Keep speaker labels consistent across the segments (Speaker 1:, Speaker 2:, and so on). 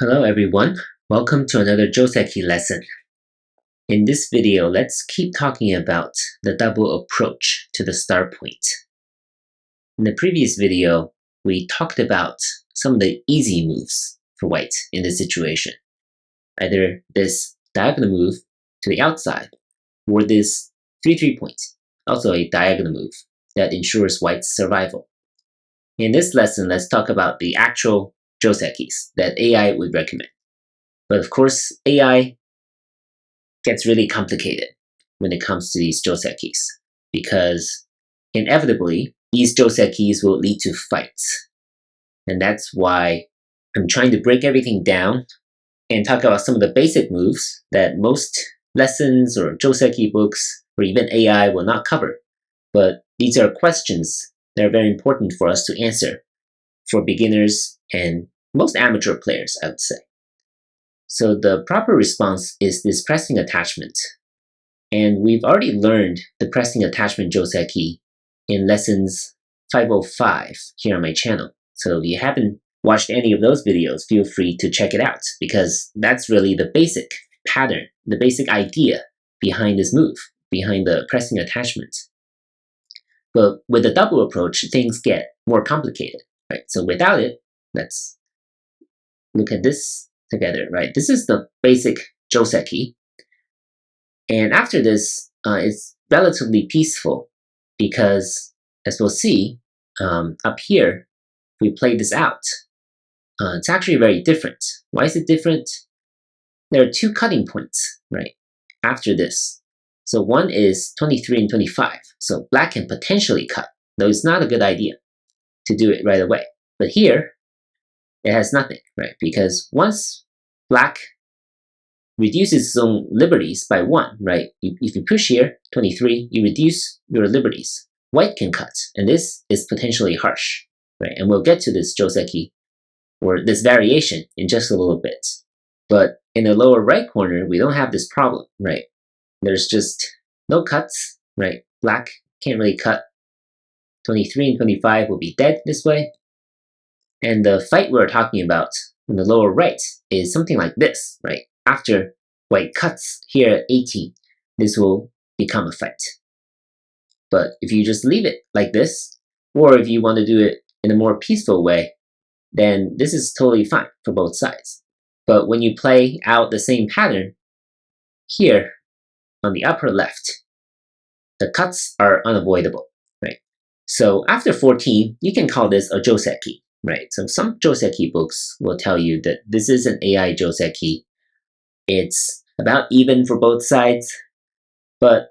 Speaker 1: Hello everyone, welcome to another Joseki lesson. In this video, let's keep talking about the double approach to the start point. In the previous video, we talked about some of the easy moves for white in this situation. Either this diagonal move to the outside, or this 3-3 point, also a diagonal move that ensures white's survival. In this lesson, let's talk about the actual Josekis that AI would recommend. But of course, AI gets really complicated when it comes to these josekis, because inevitably, these josekis will lead to fights. And that's why I'm trying to break everything down and talk about some of the basic moves that most lessons or joseki books or even AI will not cover. But these are questions that are very important for us to answer for beginners and most amateur players, I would say. So the proper response is this pressing attachment. And we've already learned the pressing attachment joseki in lessons 505 here on my channel. So if you haven't watched any of those videos, feel free to check it out, because that's really the basic pattern, the basic idea behind this move, behind the pressing attachment. But with the double approach, things get more complicated, right? So without it, let's look at this together, right? This is the basic joseki. And after this, it's relatively peaceful because, as we'll see, up here, if we play this out, it's actually very different. Why is it different? There are two cutting points, right, after this. So one is 23 and 25. So black can potentially cut, though it's not a good idea to do it right away. But here, it has nothing, right? Because once black reduces its own liberties by 1, right? If you push here, 23, you reduce your liberties. White can cut, and this is potentially harsh, right? And we'll get to this joseki, or this variation, in just a little bit. But in the lower right corner, we don't have this problem, right? There's just no cuts, right? Black can't really cut. 23 and 25 will be dead this way. And the fight we're talking about in the lower right is something like this, right? After white cuts here at 18, this will become a fight. But if you just leave it like this, or if you want to do it in a more peaceful way, then this is totally fine for both sides. But when you play out the same pattern, here on the upper left, the cuts are unavoidable, right? So after 14, you can call this a joseki, right? So some joseki books will tell you that this is an AI joseki. It's about even for both sides, but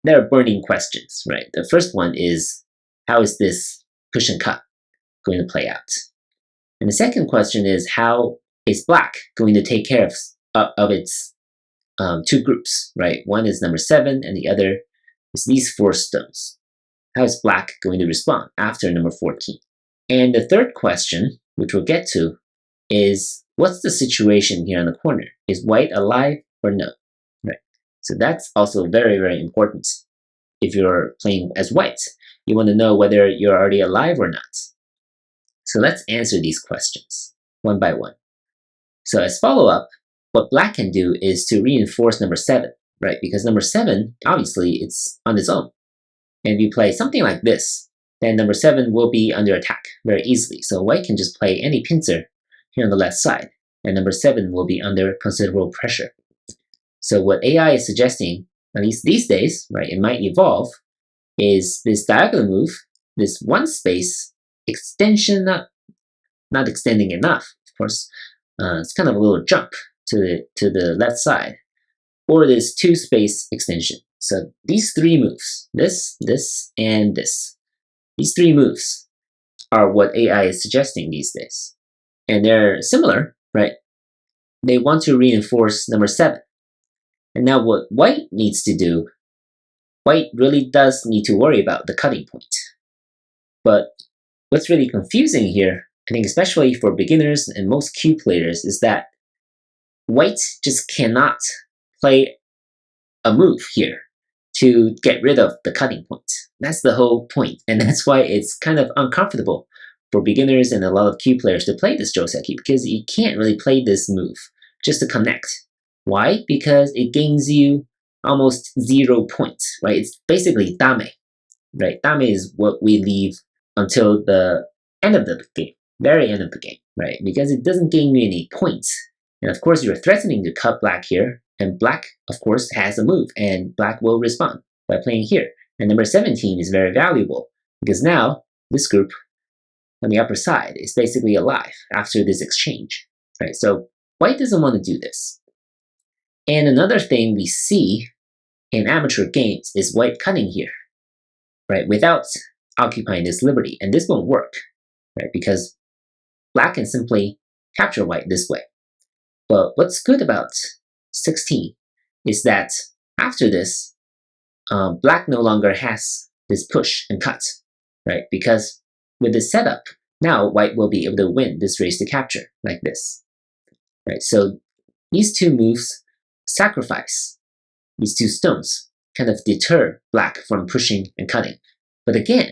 Speaker 1: there are burning questions, right? The first one is, how is this push and cut going to play out? And the second question is, how is black going to take care of its two groups, right? One is number 7, and the other is these 4 stones. How is black going to respond after number 14? And the third question, which we'll get to, is what's the situation here in the corner? Is white alive or no? Right. So that's also very, very important. If you're playing as white, you want to know whether you're already alive or not. So let's answer these questions one by one. So as follow-up, what black can do is to reinforce number 7, right? Because number 7, obviously, it's on its own. And if you play something like this, then number 7 will be under attack very easily. So white can just play any pincer here on the left side, and number 7 will be under considerable pressure. So what AI is suggesting, at least these days, right, it might evolve, is this diagonal move, this one space extension, not extending enough, of course. It's kind of a little jump to the left side, or this 2 space extension. So these 3 moves, this, and this, these 3 moves are what AI is suggesting these days. And they're similar, right? They want to reinforce number 7. And now what white needs to do, white really does need to worry about the cutting point. But what's really confusing here, I think especially for beginners and most Q players, is that white just cannot play a move here to get rid of the cutting point. That's the whole point, and that's why it's kind of uncomfortable for beginners and a lot of key players to play this joseki because you can't really play this move just to connect. Why? Because it gains you almost 0 points, right? It's basically dame, right? Dame is what we leave until the end of the game, very end of the game, right? Because it doesn't gain you any points. And of course, you're threatening to cut black here, and black, of course, has a move, and black will respond by playing here. And number 17 is very valuable, because now this group on the upper side is basically alive after this exchange, right? So white doesn't want to do this. And another thing we see in amateur games is white cutting here, right, without occupying this liberty. And this won't work, right, because black can simply capture white this way. But what's good about 16 is that after this, black no longer has this push and cut, right? Because with this setup, now white will be able to win this race to capture like this, right? So these two moves sacrifice these two stones, kind of deter black from pushing and cutting. But again,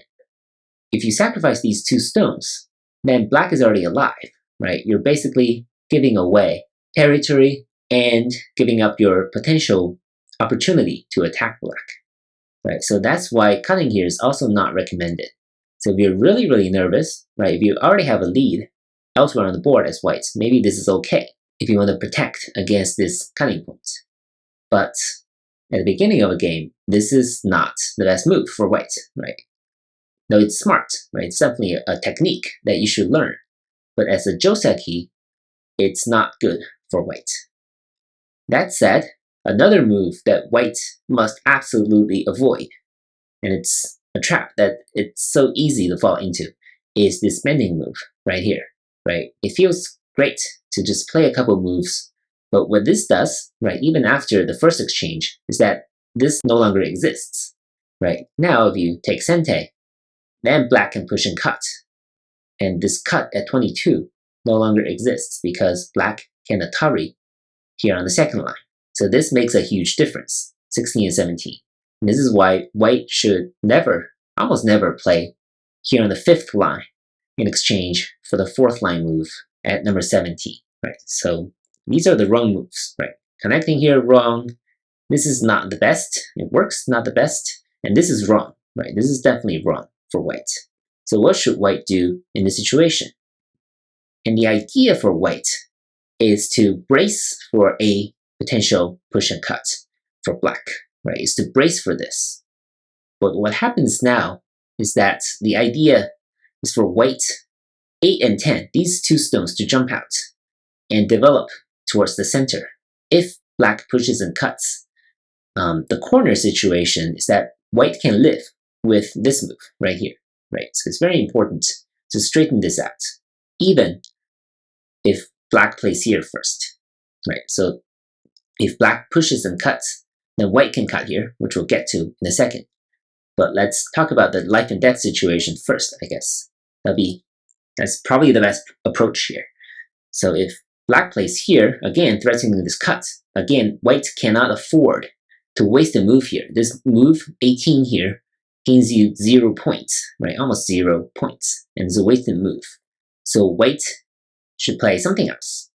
Speaker 1: if you sacrifice these two stones, then black is already alive, right? You're basically giving away territory and giving up your potential opportunity to attack black, right? So that's why cutting here is also not recommended. So if you're really, really nervous, right, if you already have a lead elsewhere on the board as white, maybe this is okay if you want to protect against this cutting point. But at the beginning of a game, this is not the best move for white, right? No, it's smart, right? It's definitely a technique that you should learn. But as a joseki, it's not good for white. That said, another move that white must absolutely avoid, and it's a trap that it's so easy to fall into, is this bending move right here, right? It feels great to just play a couple moves, but what this does, right, even after the first exchange, is that this no longer exists, right? Now if you take sente, then black can push and cut, and this cut at 22 no longer exists because black can atari here on the second line. So this makes a huge difference, 16 and 17. And this is why white should never, almost never play here on the fifth line in exchange for the fourth line move at number 17, right? So these are the wrong moves, right? Connecting here, wrong. This is not the best. It works, not the best. And this is wrong, right? This is definitely wrong for white. So what should white do in this situation? And the idea for white is to brace for a potential push and cut for black, right? Is to brace for this. But what happens now is that the idea is for white 8 and 10, these two stones, to jump out and develop towards the center. If black pushes and cuts, the corner situation is that white can live with this move right here, right? So it's very important to straighten this out, even if black plays here first, right? So if black pushes and cuts, then white can cut here, which we'll get to in a second. But let's talk about the life and death situation first, I guess. That's probably the best approach here. So if black plays here, again, threatening this cut, again, white cannot afford to waste a move here. This move, 18 here, gains you 0 points, right? Almost 0 points, and it's a wasted move. So white should play something else,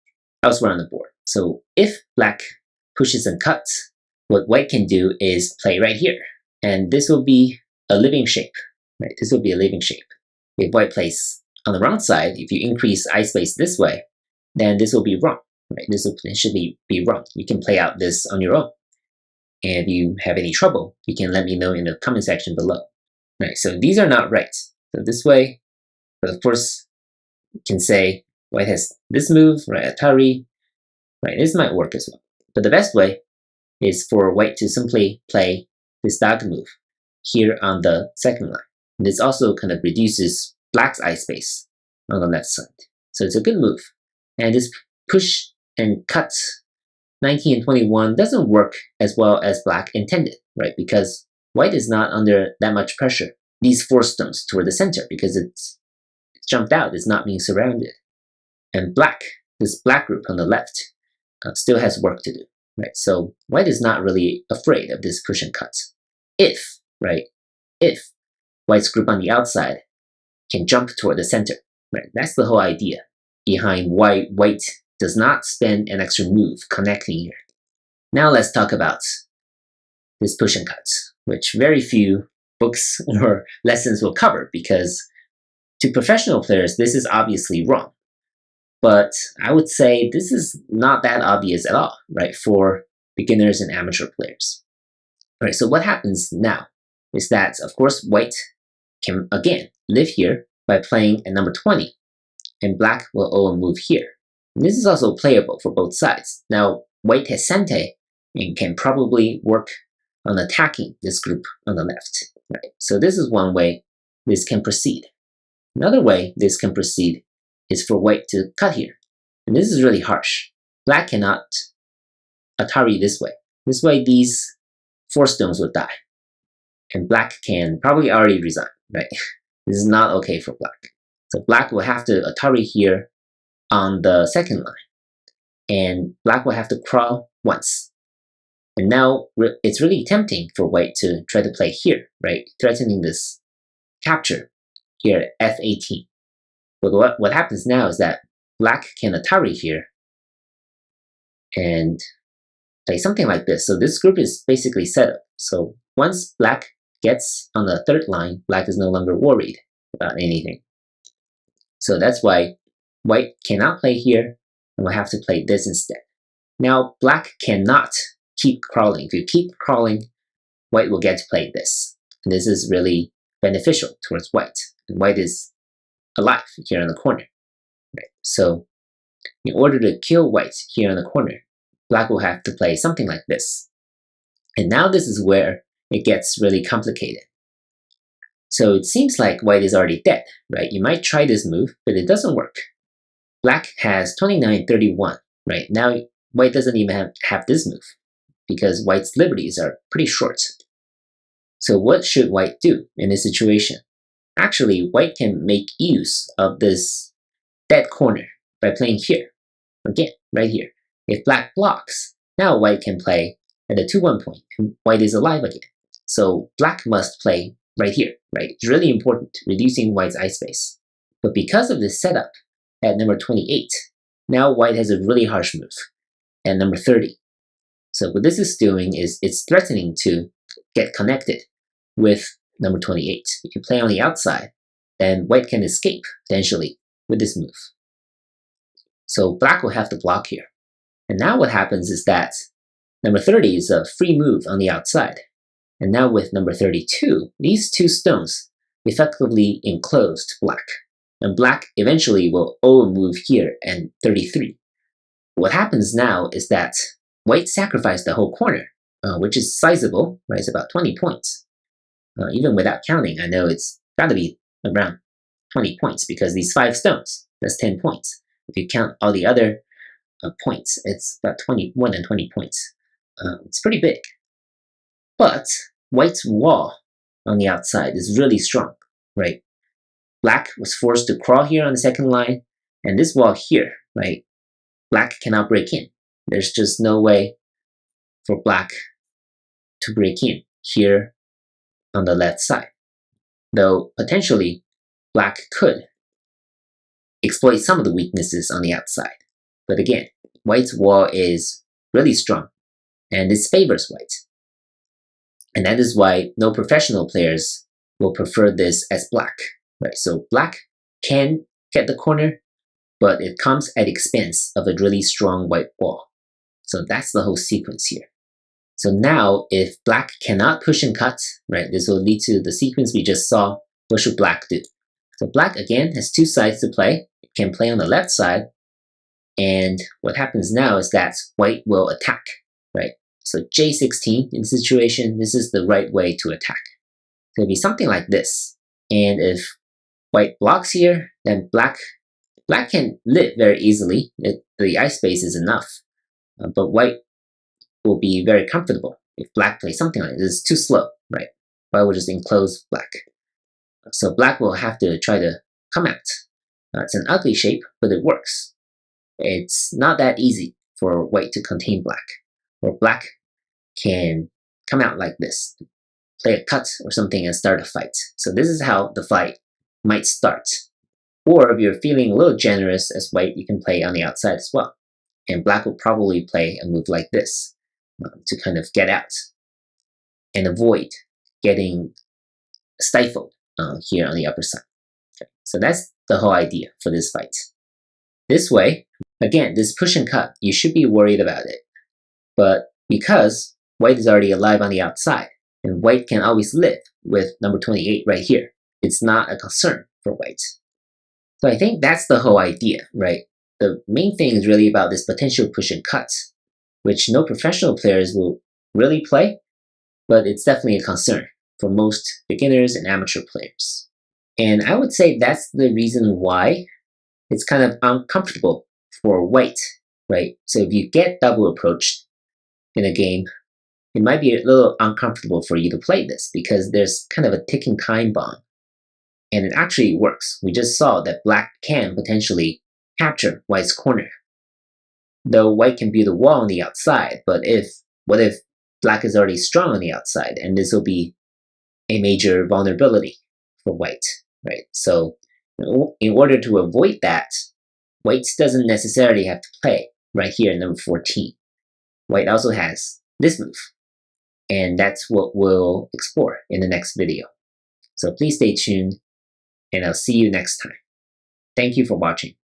Speaker 1: elsewhere on the board. So if black pushes and cuts, what white can do is play right here. And this will be a living shape, right? This will be a living shape. If white plays on the wrong side, if you increase eye space this way, then this will be wrong, right? This should be wrong. You can play out this on your own. And if you have any trouble, you can let me know in the comment section below. Right, so these are not right. So this way, but of course, you can say white has this move, right, atari, right, this might work as well. But the best way is for white to simply play this dog move here on the second line. And this also kind of reduces black's eye space on the left side. So it's a good move. And this push and cut 19 and 21 doesn't work as well as black intended, right? Because white is not under that much pressure. These 4 stones toward the center because it's jumped out, it's not being surrounded. And black, this black group on the left, still has work to do, right? So white is not really afraid of this push and cut. If, right, if white's group on the outside can jump toward the center, Right? That's the whole idea behind why white does not spend an extra move connecting here. Now let's talk about this push and cut, which very few books or lessons will cover, because to professional players, this is obviously wrong. But I would say this is not that obvious at all, right, for beginners and amateur players. All right, so what happens now is that, of course, white can, again, live here by playing at number 20, and black will owe a move here. And this is also playable for both sides. Now, white has Sente and can probably work on attacking this group on the left. Right? So this is one way this can proceed. Another way this can proceed is for white to cut here. And this is really harsh. Black cannot Atari this way. This way, these 4 stones will die. And black can probably already resign, right? This is not okay for black. So black will have to Atari here on the second line. And black will have to crawl once. And now it's really tempting for white to try to play here, right? Threatening this capture here at f18. But what happens now is that black can Atari here and play something like this. So this group is basically set up. So once black gets on the third line, black is no longer worried about anything. So that's why white cannot play here and will have to play this instead. Now black cannot keep crawling. If you keep crawling, white will get to play this. And this is really beneficial towards white. And white is alive here in the corner. Right? So in order to kill white here in the corner, black will have to play something like this. And now this is where it gets really complicated. So it seems like white is already dead, right? You might try this move, but it doesn't work. Black has 29-31, right? Now white doesn't even have this move because white's liberties are pretty short. So what should white do in this situation? Actually, white can make use of this dead corner by playing here. Again, right here. If black blocks, now white can play at the 2-1 point, and white is alive again. So black must play right here, right? It's really important, reducing white's ice space. But because of this setup at number 28, now white has a really harsh move at number 30. So what this is doing is it's threatening to get connected with number 28. If you play on the outside, then white can escape potentially with this move. So black will have to block here. And now what happens is that number 30 is a free move on the outside. And now with number 32, these 2 stones effectively enclosed black. And black eventually will owe a move here and 33. What happens now is that white sacrificed the whole corner, which is sizable, right? It's about 20 points. Even without counting, I know it's got to be around 20 points because these 5 stones, that's 10 points. If you count all the other points, it's about more than 20 points. It's pretty big. But white's wall on the outside is really strong, right? Black was forced to crawl here on the second line, and this wall here, right? Black cannot break in. There's just no way for black to break in here on the left side. Though potentially black could exploit some of the weaknesses on the outside. But again, white's wall is really strong, and this favors white. And that is why no professional players will prefer this as black, right? So black can get the corner, but it comes at the expense of a really strong white wall. So that's the whole sequence here. So now, if black cannot push and cut, right, this will lead to the sequence we just saw. What should black do? So black, again, has 2 sides to play. It can play on the left side. And what happens now is that white will attack, right? So J16, in this situation, this is the right way to attack. So it'll be something like this. And if white blocks here, then black can live very easily. The ice space is enough. But white will be very comfortable if black plays something like this. It's too slow, right? White will just enclose black. So black will have to try to come out. It's an ugly shape, but it works. It's not that easy for white to contain black, or black can come out like this, play a cut or something and start a fight. So this is how the fight might start. Or if you're feeling a little generous as white, you can play on the outside as well. And black will probably play a move like this to kind of get out and avoid getting stifled here on the upper side. Okay. So that's the whole idea for this fight. This way, again, this push and cut, you should be worried about it. But because white is already alive on the outside, and white can always live with number 28 right here, it's not a concern for white. So I think that's the whole idea, right? The main thing is really about this potential push and cut, which no professional players will really play, but it's definitely a concern for most beginners and amateur players. And I would say that's the reason why it's kind of uncomfortable for white, right? So if you get double approached in a game, it might be a little uncomfortable for you to play this because there's kind of a ticking time bomb. And it actually works. We just saw that black can potentially capture white's corner. Though white can build a wall on the outside, but what if black is already strong on the outside, and this will be a major vulnerability for white, right? So in order to avoid that, white doesn't necessarily have to play right here in number 14. White also has this move, and that's what we'll explore in the next video. So please stay tuned, and I'll see you next time. Thank you for watching.